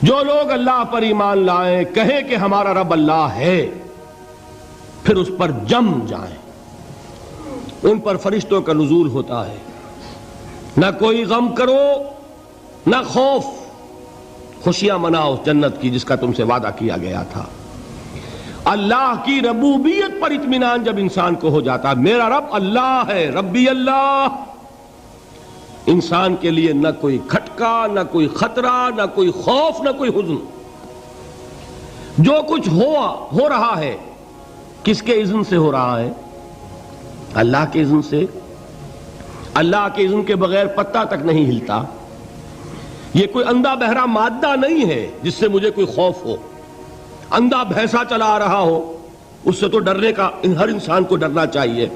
جو لوگ اللہ پر ایمان لائیں، کہیں کہ ہمارا رب اللہ ہے، پھر اس پر جم جائیں، ان پر فرشتوں کا نزول ہوتا ہے۔ نہ کوئی غم کرو نہ خوف، خوشیاں مناؤ جنت کی جس کا تم سے وعدہ کیا گیا تھا۔ اللہ کی ربوبیت پر اطمینان جب انسان کو ہو جاتا، میرا رب اللہ ہے، ربی اللہ، انسان کے لیے نہ کوئی کھٹکا، نہ کوئی خطرہ، نہ کوئی خوف، نہ کوئی حزن۔ جو کچھ ہو رہا ہے کس کے اذن سے ہو رہا ہے؟ اللہ کے اذن سے۔ اللہ کے اذن کے بغیر پتہ تک نہیں ہلتا۔ یہ کوئی اندھا بہرا مادہ نہیں ہے جس سے مجھے کوئی خوف ہو۔ اندھا بھینسا چلا آ رہا ہو اس سے تو ڈرنے کا ہر انسان کو ڈرنا چاہیے،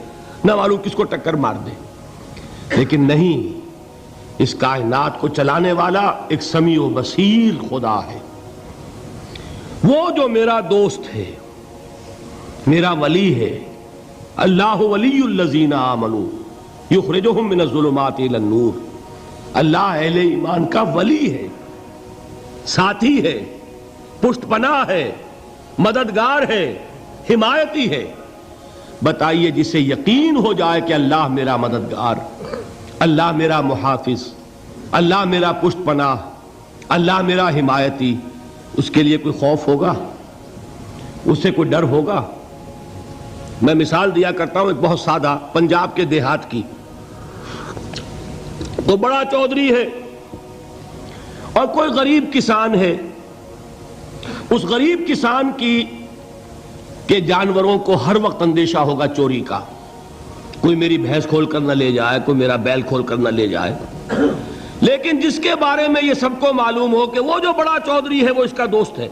نہ معلوم کس کو ٹکر مار دے۔ لیکن نہیں، اس کائنات کو چلانے والا ایک سمیع و بصیر خدا ہے۔ وہ جو میرا دوست ہے، میرا ولی ہے۔ اللہ ولی الذین آمنوا یخرجہم من الظلمات الی النور۔ اللہ اہل ایمان کا ولی ہے، ساتھی ہے، پشت پناہ ہے، مددگار ہے، حمایتی ہے۔ بتائیے جسے یقین ہو جائے کہ اللہ میرا مددگار، اللہ میرا محافظ، اللہ میرا پشت پناہ، اللہ میرا حمایتی، اس کے لیے کوئی خوف ہوگا؟ اس سے کوئی ڈر ہوگا؟ میں مثال دیا کرتا ہوں ایک بہت سادہ، پنجاب کے دیہات کی۔ تو بڑا چودھری ہے اور کوئی غریب کسان ہے۔ اس غریب کسان کے جانوروں کو ہر وقت اندیشہ ہوگا چوری کا، کوئی میری بھینس کھول کر نہ لے جائے، کوئی میرا بیل کھول کر نہ لے جائے۔ لیکن جس کے بارے میں یہ سب کو معلوم ہو کہ وہ جو بڑا چودھری ہے وہ اس کا دوست ہے،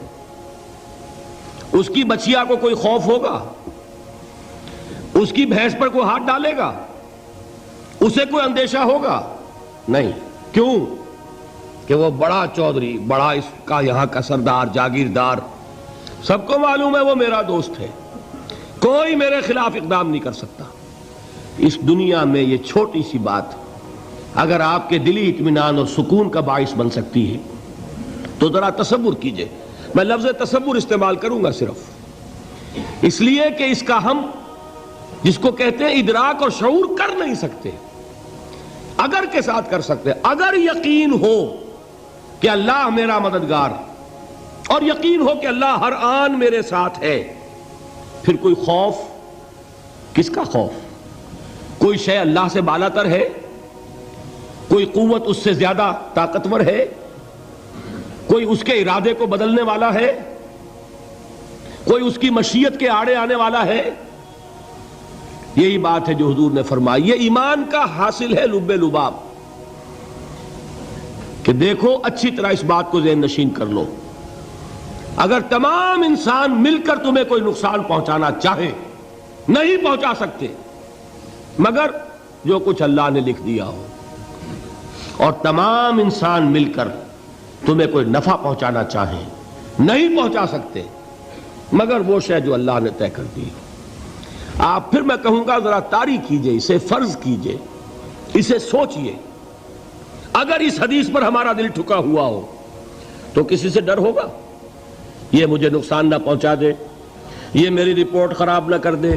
اس کی بچیا کو کوئی خوف ہوگا؟ اس کی بھینس پر کوئی ہاتھ ڈالے گا؟ اسے کوئی اندیشہ ہوگا؟ نہیں۔ کیوں؟ کہ وہ بڑا چودھری، بڑا اس کا یہاں کا سردار، جاگیردار، سب کو معلوم ہے وہ میرا دوست ہے، کوئی میرے خلاف اقدام نہیں کر سکتا۔ اس دنیا میں یہ چھوٹی سی بات اگر آپ کے دلی اطمینان اور سکون کا باعث بن سکتی ہے تو ذرا تصور کیجئے۔ میں لفظ تصور استعمال کروں گا صرف اس لیے کہ اس کا ہم جس کو کہتے ہیں ادراک اور شعور کر نہیں سکتے، اگر کے ساتھ کر سکتے۔ اگر یقین ہو کہ اللہ میرا مددگار اور یقین ہو کہ اللہ ہر آن میرے ساتھ ہے، پھر کوئی خوف، کس کا خوف؟ کوئی شے اللہ سے بالا تر ہے؟ کوئی قوت اس سے زیادہ طاقتور ہے؟ کوئی اس کے ارادے کو بدلنے والا ہے؟ کوئی اس کی مشیت کے آڑے آنے والا ہے؟ یہی بات ہے جو حضور نے فرمائی۔ یہ ایمان کا حاصل ہے لب لباب، کہ دیکھو اچھی طرح اس بات کو ذہن نشین کر لو، اگر تمام انسان مل کر تمہیں کوئی نقصان پہنچانا چاہے نہیں پہنچا سکتے، مگر جو کچھ اللہ نے لکھ دیا ہو، اور تمام انسان مل کر تمہیں کوئی نفع پہنچانا چاہیں نہیں پہنچا سکتے، مگر وہ شے جو اللہ نے طے کر دی۔ آپ پھر میں کہوں گا ذرا طاری کیجئے، اسے فرض کیجئے، اسے سوچئے۔ اگر اس حدیث پر ہمارا دل ٹھکا ہوا ہو تو کسی سے ڈر ہوگا؟ یہ مجھے نقصان نہ پہنچا دے، یہ میری رپورٹ خراب نہ کر دے،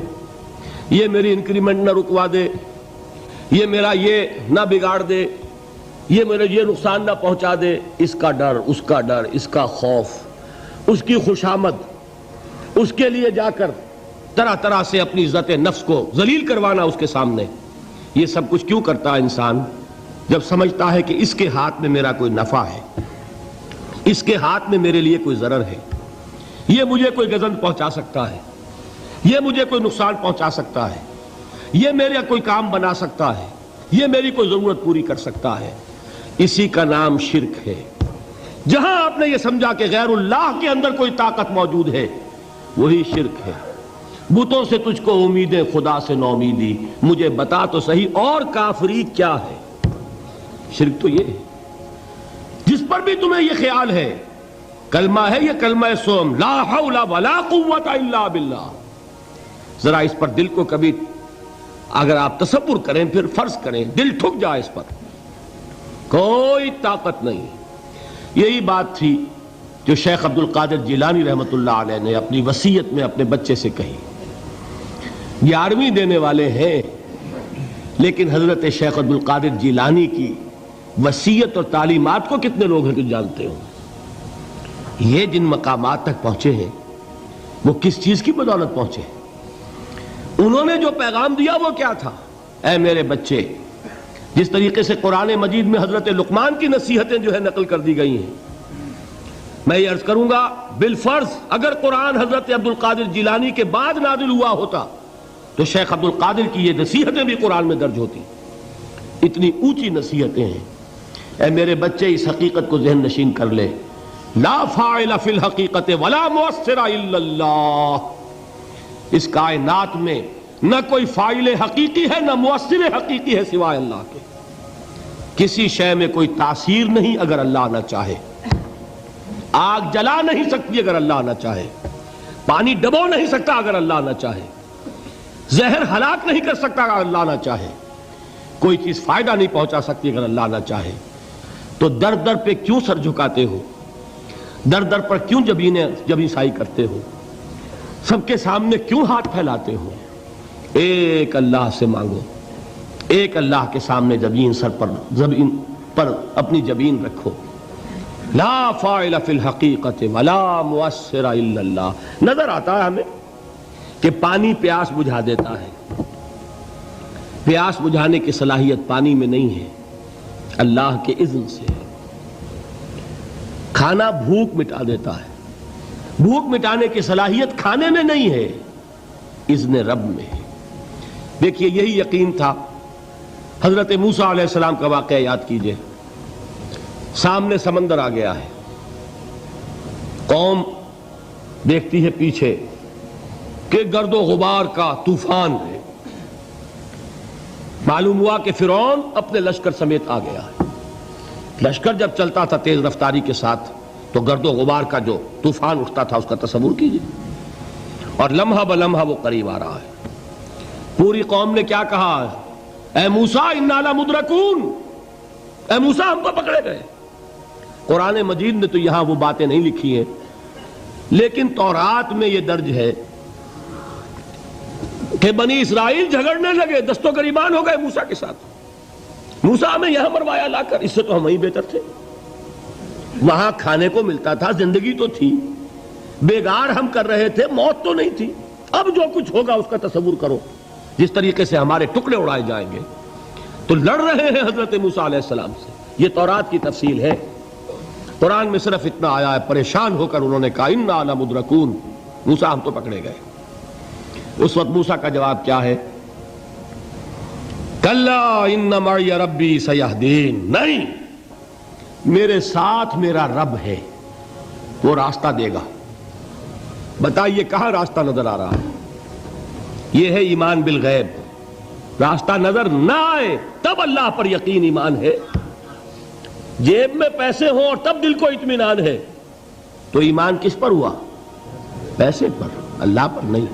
یہ میری انکریمنٹ نہ رکوا دے، یہ میرا یہ نہ بگاڑ دے، یہ میرے یہ نقصان نہ پہنچا دے۔ اس کا ڈر، اس کا ڈر، اس کا خوف، اس کی خوشامد، اس کے لیے جا کر طرح طرح سے اپنی عزت نفس کو ذلیل کروانا اس کے سامنے، یہ سب کچھ کیوں کرتا ہے انسان؟ جب سمجھتا ہے کہ اس کے ہاتھ میں میرا کوئی نفع ہے، اس کے ہاتھ میں میرے لیے کوئی ضرر ہے، یہ مجھے کوئی گزن پہنچا سکتا ہے، یہ مجھے کوئی نقصان پہنچا سکتا ہے، یہ میرا کوئی کام بنا سکتا ہے، یہ میری کوئی ضرورت پوری کر سکتا ہے، اسی کا نام شرک ہے۔ جہاں آپ نے یہ سمجھا کہ غیر اللہ کے اندر کوئی طاقت موجود ہے، وہی شرک ہے۔ بتوں سے تجھ کو امیدیں، خدا سے نومیدی، مجھے بتا تو صحیح اور کافری کیا ہے؟ شرک تو یہ ہے۔ جس پر بھی تمہیں یہ خیال ہے، کلمہ ہے یہ کلمہ سوم، لا حول ولا قوت الا باللہ، ذرا اس پر دل کو کبھی اگر آپ تصور کریں، پھر فرض کریں، دل ٹھک جائے اس پر، کوئی طاقت نہیں۔ یہی بات تھی جو شیخ عبد القادر جیلانی رحمۃ اللہ علیہ نے اپنی وصیت میں اپنے بچے سے کہی. 11ویں دینے والے ہیں، لیکن حضرت شیخ عبد القادر جیلانی کی وصیت اور تعلیمات کو کتنے لوگ ہیں کہ جانتے ہوں؟ یہ جن مقامات تک پہنچے ہیں وہ کس چیز کی بدولت پہنچے ہیں؟ انہوں نے جو پیغام دیا وہ کیا تھا؟ اے میرے بچے، جس طریقے سے قرآن مجید میں حضرت لقمان کی نصیحتیں جو ہے نقل کر دی گئی ہیں، میں یہ عرض کروں گا بالفرض اگر قرآن حضرت عبد القادر جیلانی کے بعد نازل ہوا ہوتا تو شیخ عبد القادر کی یہ نصیحتیں بھی قرآن میں درج ہوتی. اتنی اونچی نصیحتیں ہیں. اے میرے بچے، اس حقیقت کو ذہن نشین کر لے، لا فاعل فی الحقیقت ولا مؤثر الا اللہ. اس کائنات میں نہ کوئی فاعل حقیقی ہے نہ مؤثر حقیقی ہے سوائے اللہ کے. کسی شے میں کوئی تاثیر نہیں اگر اللہ نہ چاہے. آگ جلا نہیں سکتی اگر اللہ نہ چاہے. پانی ڈبو نہیں سکتا اگر اللہ نہ چاہے. زہر ہلاک نہیں کر سکتا اگر اللہ نہ چاہے. کوئی چیز فائدہ نہیں پہنچا سکتی اگر اللہ نہ چاہے. تو در در پہ کیوں سر جھکاتے ہو؟ در در پر کیوں جبیں سائی کرتے ہو؟ سب کے سامنے کیوں ہاتھ پھیلاتے ہو؟ ایک اللہ سے مانگو. ایک اللہ کے سامنے زمین پر اپنی جبین رکھو. لا فاعل فی الحقیقت ولا مؤثر الا اللہ. نظر آتا ہے ہمیں کہ پانی پیاس بجھا دیتا ہے. پیاس بجھانے کی صلاحیت پانی میں نہیں ہے، اللہ کے اذن سے. کھانا بھوک مٹا دیتا ہے. بھوک مٹانے کی صلاحیت کھانے میں نہیں ہے، اذن رب میں ہے. دیکھیے یہی یقین تھا. حضرت موسیٰ علیہ السلام کا واقعہ یاد کیجئے. سامنے سمندر آ گیا ہے. قوم دیکھتی ہے پیچھے کہ گرد و غبار کا طوفان ہے. معلوم ہوا کہ فرعون اپنے لشکر سمیت آ گیا ہے. لشکر جب چلتا تھا تیز رفتاری کے ساتھ تو گرد و غبار کا جو طوفان اٹھتا تھا اس کا تصور کیجئے. اور لمحہ بلمحہ وہ قریب آ رہا ہے. پوری قوم نے کیا کہا؟ اے موسیٰ انا لمدرکون. اے موسیٰ ہم کو پکڑے گئے. قرآن مجید نے تو یہاں وہ باتیں نہیں لکھی ہیں، لیکن تورات میں یہ درج ہے کہ بنی اسرائیل جھگڑنے لگے، دست و گریبان ہو گئے موسیٰ کے ساتھ. موسیٰ ہمیں یہاں مروایا لا کر، اس سے تو ہم ہی بہتر تھے. وہاں کھانے کو ملتا تھا، زندگی تو تھی، بیگار ہم کر رہے تھے، موت تو نہیں تھی. اب جو کچھ ہوگا اس کا تصور کرو، جس طریقے سے ہمارے ٹکڑے اڑائے جائیں گے. تو لڑ رہے ہیں حضرت موسیٰ علیہ السلام سے. یہ تورات کی تفصیل ہے. قرآن میں صرف اتنا آیا ہے، پریشان ہو کر انہوں نے کہا انا لمدرکون. موسیٰ ہم تو پکڑے گئے. اس وقت موسیٰ کا جواب کیا ہے؟ کلا ان معی ربی سیہدین. نہیں، میرے ساتھ میرا رب ہے، وہ راستہ دے گا. بتائیے کہاں راستہ نظر آ رہا ہے؟ یہ ہے ایمان بالغیب. راستہ نظر نہ آئے تب اللہ پر یقین ایمان ہے. جیب میں پیسے ہوں اور تب دل کو اطمینان ہے تو ایمان کس پر ہوا؟ پیسے پر، اللہ پر نہیں.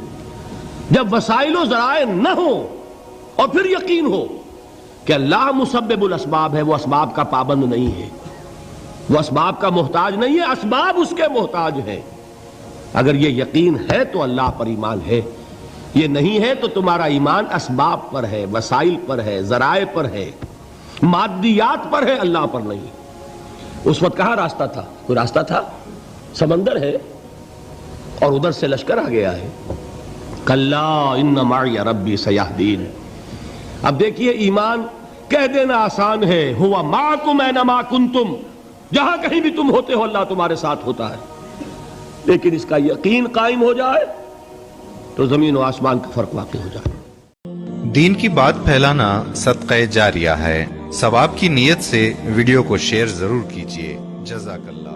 جب وسائل و ذرائع نہ ہوں اور پھر یقین ہو کہ اللہ مسبب الاسباب ہے، وہ اسباب کا پابند نہیں ہے، وہ اسباب کا محتاج نہیں ہے، اسباب اس کے محتاج ہے. اگر یہ یقین ہے تو اللہ پر ایمان ہے. یہ نہیں ہے تو تمہارا ایمان اسباب پر ہے، وسائل پر ہے، ذرائع پر ہے، مادیات پر ہے، اللہ پر نہیں. اس وقت کہاں راستہ تھا؟ کوئی راستہ تھا؟ سمندر ہے اور ادھر سے لشکر آ گیا ہے. کلا ان معی ربی سیہدین. اب دیکھیے ایمان کہہ دینا آسان ہے، ہوا معکم اینما کنتم، جہاں کہیں بھی تم ہوتے ہو اللہ تمہارے ساتھ ہوتا ہے. لیکن اس کا یقین قائم ہو جائے تو زمین و آسمان کا فرق واقع ہو جائے. دین کی بات پھیلانا صدقہ جاریہ ہے. ثواب کی نیت سے ویڈیو کو شیئر ضرور کیجیے. جزاک اللہ.